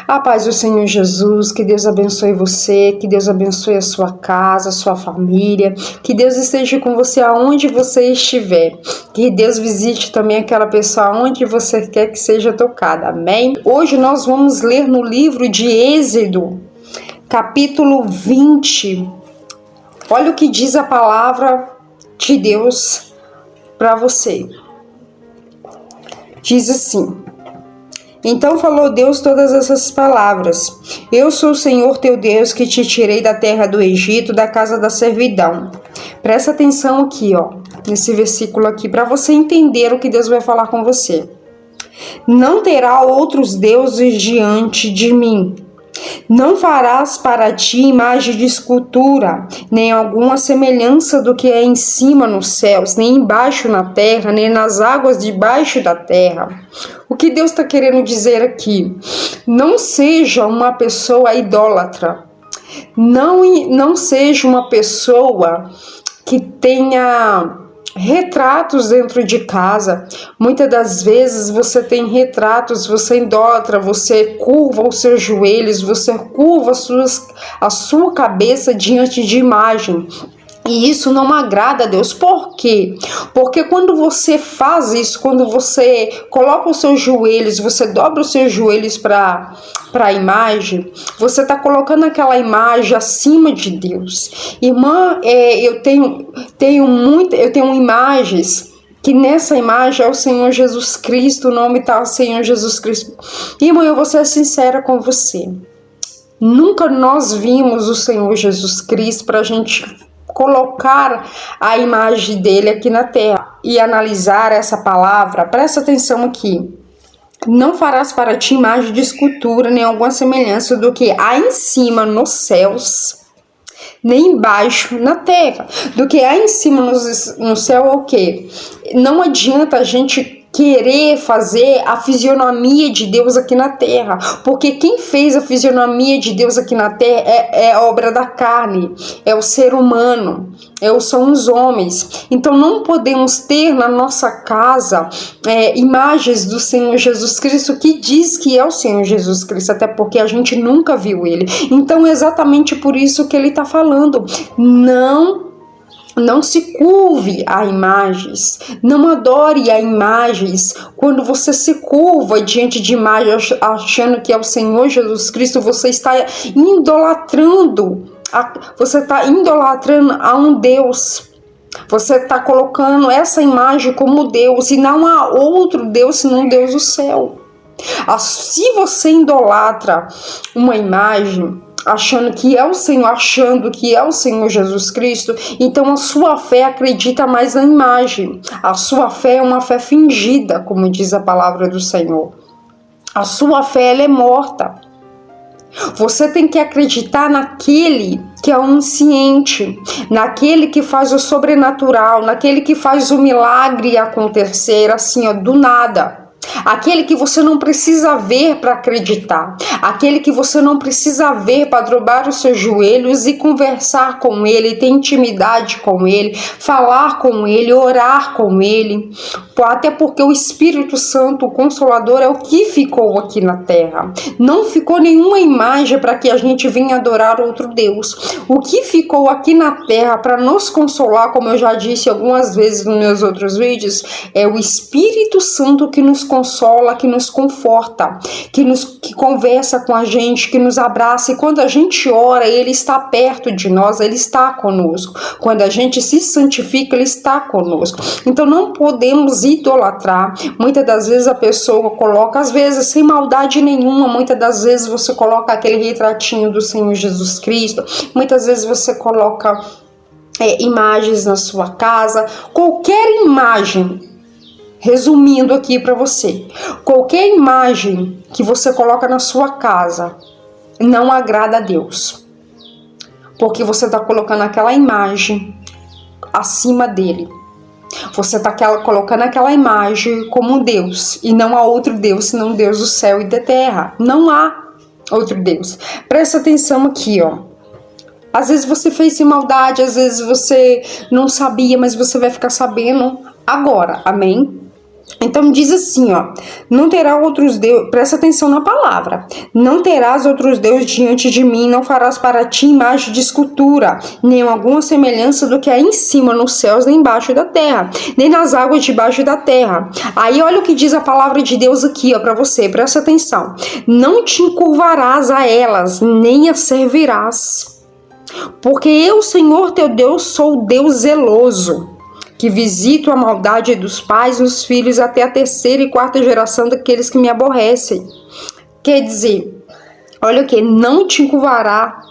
A paz do Senhor Jesus, que Deus abençoe você, que Deus abençoe a sua casa, a sua família, que Deus esteja com você aonde você estiver, que Deus visite também aquela pessoa aonde você quer que seja tocada, amém? Hoje nós vamos ler no livro de Êxodo, capítulo 20, olha o que diz a palavra de Deus para você, diz assim: Então falou Deus todas essas palavras: Eu sou o Senhor teu Deus que te tirei da terra do Egito, da casa da servidão. Presta atenção aqui, nesse versículo aqui, para você entender o que Deus vai falar com você. Não terá outros deuses diante de mim. Não farás para ti imagem de escultura, nem alguma semelhança do que é em cima nos céus, nem embaixo na terra, nem nas águas debaixo da terra. O que Deus está querendo dizer aqui? Não seja uma pessoa idólatra. Não seja uma pessoa que tenha retratos dentro de casa. Muitas das vezes você tem retratos, você idolatra, você curva os seus joelhos, você curva a sua cabeça diante de imagem. E isso não agrada a Deus. Por quê? Porque quando você faz isso, quando você coloca os seus joelhos, você dobra os seus joelhos para a imagem, você está colocando aquela imagem acima de Deus. Irmã, eu tenho imagens que nessa imagem é o Senhor Jesus Cristo, o nome está o Senhor Jesus Cristo. Irmã, eu vou ser sincera com você. Nunca nós vimos o Senhor Jesus Cristo para a gente colocar a imagem dele aqui na terra e analisar essa palavra. Presta atenção aqui. Não farás para ti imagem de escultura, nem alguma semelhança do que há em cima nos céus, nem embaixo na terra. Do que há em cima no céu é o quê? Não adianta a gente querer fazer a fisionomia de Deus aqui na terra, porque quem fez a fisionomia de Deus aqui na terra é obra da carne, é o ser humano, são os homens. Então não podemos ter na nossa casa imagens do Senhor Jesus Cristo, que diz que é o Senhor Jesus Cristo, até porque a gente nunca viu ele. Então é exatamente por isso que ele está falando: não se curve a imagens, não adore a imagens. Quando você se curva diante de imagens achando que é o Senhor Jesus Cristo, você está idolatrando a um Deus. Você está colocando essa imagem como Deus, e não há outro Deus senão Deus do céu. Se você idolatra uma imagem, achando que é o Senhor Jesus Cristo, então a sua fé acredita mais na imagem. A sua fé é uma fé fingida, como diz a palavra do Senhor. A sua fé, ela é morta. Você tem que acreditar naquele que é onisciente, naquele que faz o sobrenatural, naquele que faz o milagre acontecer assim, do nada. Aquele que você não precisa ver para acreditar, aquele que você não precisa ver para dobrar os seus joelhos e conversar com ele, ter intimidade com ele, falar com ele, orar com ele, até porque o Espírito Santo, o Consolador, é o que ficou aqui na terra. Não ficou nenhuma imagem para que a gente venha adorar outro Deus. O que ficou aqui na terra para nos consolar, como eu já disse algumas vezes nos meus outros vídeos, é o Espírito Santo que nos consola, que nos conforta, que conversa com a gente, que nos abraça. E quando a gente ora, ele está perto de nós, ele está conosco. Quando a gente se santifica, ele está conosco. Então não podemos idolatrar. Muitas das vezes a pessoa coloca, às vezes sem maldade nenhuma, muitas das vezes você coloca aquele retratinho do Senhor Jesus Cristo, muitas vezes você coloca imagens na sua casa, qualquer imagem. Resumindo aqui para você, qualquer imagem que você coloca na sua casa não agrada a Deus, porque você está colocando aquela imagem acima dele. Você está colocando aquela imagem como um Deus, e não há outro Deus senão Deus do céu e da terra. Não há outro Deus. Presta atenção aqui, Às vezes você fez sem maldade, às vezes você não sabia, mas você vai ficar sabendo agora, amém? Então diz assim, ó, não terá outros deuses, presta atenção na palavra, não terás outros deuses diante de mim, não farás para ti imagem de escultura, nem alguma semelhança do que há em cima nos céus, nem embaixo da terra, nem nas águas debaixo da terra. Aí olha o que diz a palavra de Deus aqui, ó, para você, presta atenção, não te encurvarás a elas, nem as servirás, porque eu, Senhor teu Deus, sou Deus zeloso, que visito a maldade dos pais nos filhos até a terceira e quarta geração daqueles que me aborrecem. Quer dizer, olha o que, não te encurvará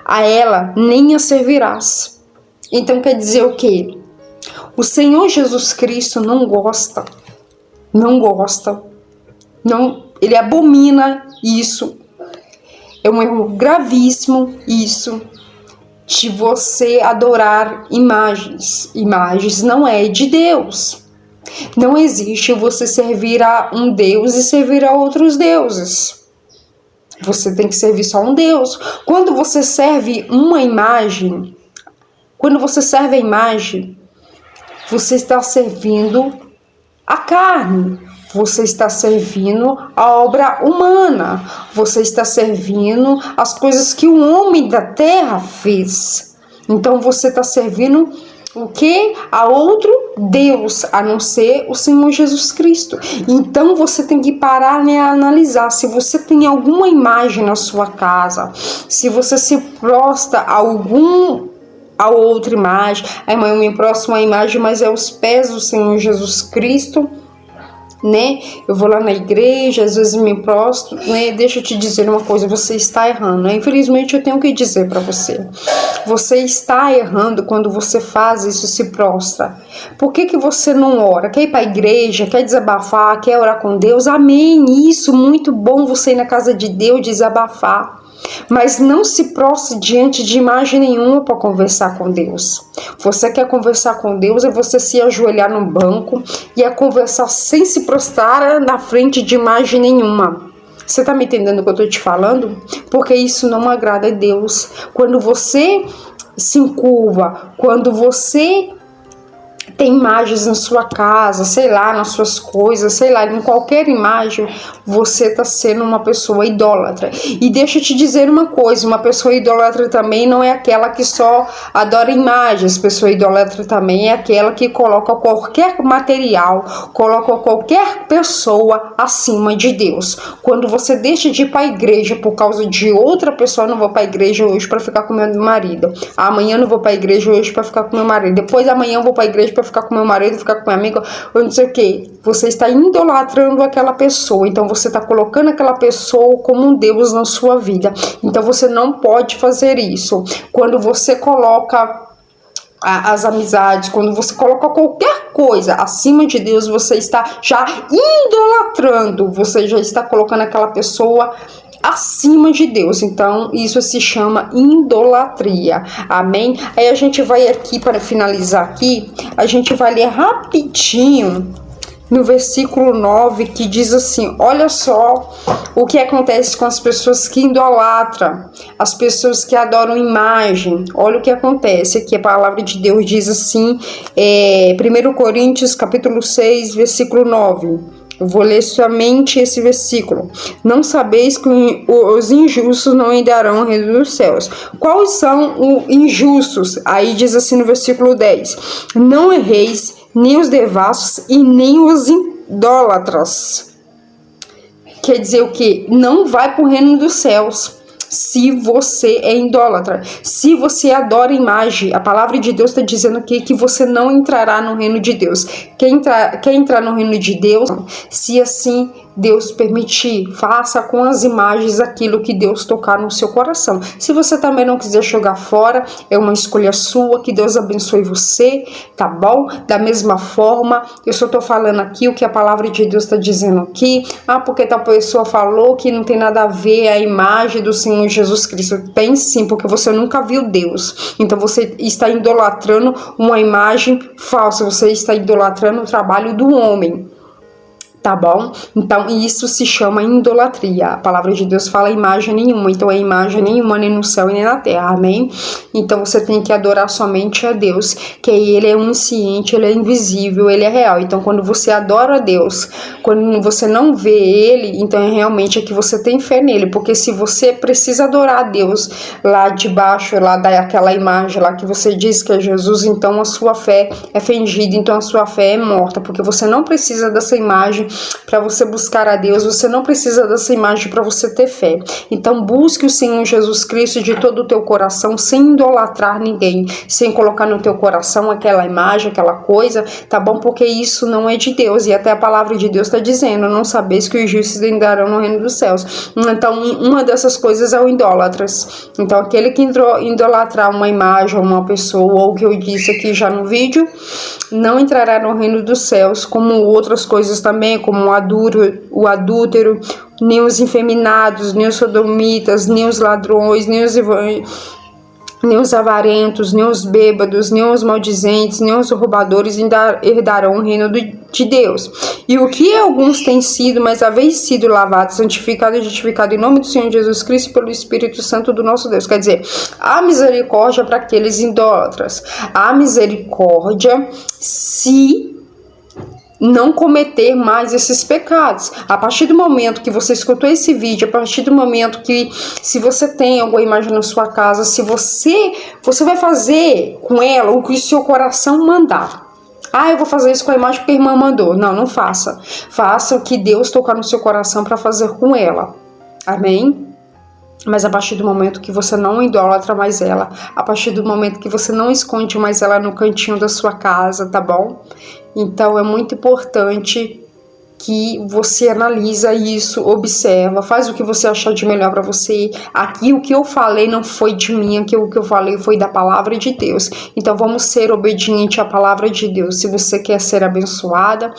a ela, nem a servirás. Então quer dizer o que? O Senhor Jesus Cristo não gosta, ele abomina isso. É um erro gravíssimo isso, de você adorar imagens. Imagens não é de Deus. Não existe você servir a um Deus e servir a outros deuses. Você tem que servir só um Deus. Quando você serve uma imagem, quando você serve a imagem, você está servindo a carne. Você está servindo a obra humana, você está servindo as coisas que o homem da terra fez. Então você está servindo o que? A outro Deus, a não ser o Senhor Jesus Cristo. Então você tem que parar e analisar se você tem alguma imagem na sua casa, se você se prostra a outra imagem. Aí, mãe, eu me prostro uma imagem, mas é os pés do Senhor Jesus Cristo, né? Eu vou lá na igreja, às vezes me prostro, né? Deixa eu te dizer uma coisa, você está errando, né? Infelizmente eu tenho que dizer para você, você está errando quando você faz isso, se prostra. Por que você não ora? Quer ir para a igreja, quer desabafar, quer orar com Deus? Amém, isso, muito bom você ir na casa de Deus desabafar. Mas não se prostre diante de imagem nenhuma para conversar com Deus. Você quer conversar com Deus, é você se ajoelhar no banco e é conversar sem se prostrar na frente de imagem nenhuma. Você tá me entendendo o que eu tô te falando? Porque isso não agrada a Deus. Quando você se encurva, quando você tem imagens na sua casa, sei lá, nas suas coisas, sei lá, em qualquer imagem, você tá sendo uma pessoa idólatra. E deixa eu te dizer uma coisa, uma pessoa idólatra também não é aquela que só adora imagens, pessoa idólatra também é aquela que coloca qualquer material, coloca qualquer pessoa acima de Deus. Quando você deixa de ir para a igreja por causa de outra pessoa, não vou para a igreja hoje para ficar com meu marido, amanhã não vou para a igreja hoje para ficar com meu marido, depois amanhã eu vou para a igreja para ficar com meu marido, ficar com minha amiga, ou não sei o que. Você está idolatrando aquela pessoa, então você está colocando aquela pessoa como um Deus na sua vida. Então você não pode fazer isso. Quando você coloca as amizades, quando você coloca qualquer coisa acima de Deus, você está já idolatrando, você já está colocando aquela pessoa acima de Deus. Então isso se chama idolatria, amém? Aí a gente vai aqui, para finalizar aqui, a gente vai ler rapidinho no versículo 9, que diz assim, olha só o que acontece com as pessoas que idolatram, as pessoas que adoram imagem. Olha o que acontece aqui, a palavra de Deus diz assim, 1 Coríntios capítulo 6, versículo 9. Eu vou ler somente esse versículo. Não sabeis que os injustos não entrarão no reino dos céus. Quais são os injustos? Aí diz assim no versículo 10. Não erreis nem os devassos e nem os idólatras. Quer dizer o quê? Não vai para o reino dos céus se você é idólatra, se você adora imagem. A palavra de Deus está dizendo aqui que você não entrará no reino de Deus. Quer entrar no reino de Deus? Se assim Deus permitir, faça com as imagens aquilo que Deus tocar no seu coração. Se você também não quiser jogar fora, é uma escolha sua, que Deus abençoe você, tá bom? Da mesma forma, eu só tô falando aqui o que a palavra de Deus está dizendo aqui. Porque tal pessoa falou que não tem nada a ver a imagem do Senhor Jesus Cristo. Tem sim, porque você nunca viu Deus. Então você está idolatrando uma imagem falsa, você está idolatrando o trabalho do homem. Tá bom? Então, isso se chama idolatria. A palavra de Deus fala imagem nenhuma. Então, é imagem nenhuma nem no céu e nem na terra. Amém? Então, você tem que adorar somente a Deus, que Ele é onisciente, Ele é invisível, Ele é real. Então, quando você adora a Deus, quando você não vê Ele, então realmente é que você tem fé nele. Porque se você precisa adorar a Deus lá debaixo, lá daquela imagem lá que você diz que é Jesus, então a sua fé é fingida, então a sua fé é morta. Porque você não precisa dessa imagem para você buscar a Deus, você não precisa dessa imagem para você ter fé. Então busque o Senhor Jesus Cristo de todo o teu coração, sem idolatrar ninguém, sem colocar no teu coração aquela imagem, aquela coisa, tá bom? Porque isso não é de Deus, e até a palavra de Deus está dizendo, não sabeis que os justos entrarão no reino dos céus. Então uma dessas coisas é o idólatras. Então aquele que idolatrar uma imagem, uma pessoa, ou o que eu disse aqui já no vídeo, não entrará no reino dos céus, como outras coisas também, como o adúltero, nem os efeminados, nem os sodomitas, nem os ladrões, nem os avarentos, nem os bêbados, nem os maldizentes, nem os roubadores herdarão o reino de Deus. E o que alguns têm sido, mas haveis sido lavados, santificados e justificados em nome do Senhor Jesus Cristo pelo Espírito Santo do nosso Deus. Quer dizer, há misericórdia para aqueles idólatras. Há misericórdia se não cometer mais esses pecados. A partir do momento que você escutou esse vídeo, a partir do momento que, se você tem alguma imagem na sua casa, se você vai fazer com ela o que o seu coração mandar. Eu vou fazer isso com a imagem porque a irmã mandou. Não faça. Faça o que Deus tocar no seu coração para fazer com ela. Amém? Mas a partir do momento que você não idolatra mais ela, a partir do momento que você não esconde mais ela no cantinho da sua casa, tá bom? Então é muito importante que você analisa isso, observa, faz o que você achar de melhor para você. Aqui o que eu falei não foi de mim, aqui o que eu falei foi da palavra de Deus. Então vamos ser obedientes à palavra de Deus. Se você quer ser abençoada,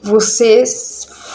você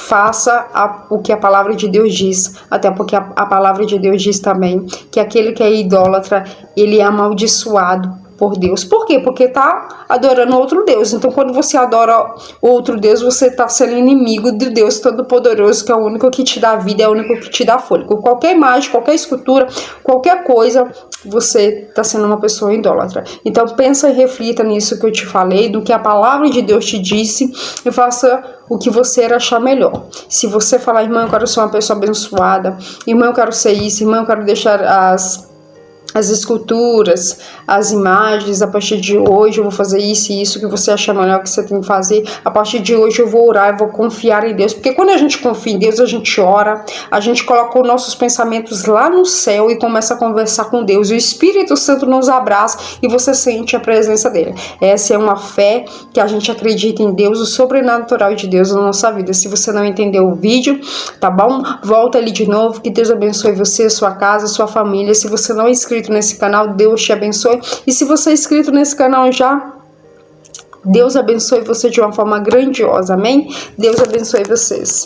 faça o que a palavra de Deus diz, até porque a palavra de Deus diz também que aquele que é idólatra, ele é amaldiçoado por Deus. Por quê? Porque tá adorando outro Deus. Então quando você adora outro Deus, você tá sendo inimigo de Deus Todo-Poderoso, que é o único que te dá vida, é o único que te dá fôlego. Qualquer imagem, qualquer escultura, qualquer coisa, você tá sendo uma pessoa idólatra. Então pensa e reflita nisso que eu te falei, do que a palavra de Deus te disse, e faça o que você achar melhor. Se você falar, irmã, eu quero ser uma pessoa abençoada, irmã, eu quero ser isso, irmã, eu quero deixar as esculturas, as imagens, a partir de hoje eu vou fazer isso e isso que você acha melhor que você tem que fazer. A partir de hoje eu vou orar, eu vou confiar em Deus, porque quando a gente confia em Deus, a gente ora, a gente coloca os nossos pensamentos lá no céu e começa a conversar com Deus. O Espírito Santo nos abraça e você sente a presença dele. Essa é uma fé que a gente acredita em Deus, o sobrenatural de Deus na nossa vida. Se você não entendeu o vídeo, tá bom? Volta ali de novo, que Deus abençoe você, sua casa, sua família. Se você não é inscrito nesse canal, Deus te abençoe. E se você é inscrito nesse canal já, Deus abençoe você de uma forma grandiosa, amém? Deus abençoe vocês.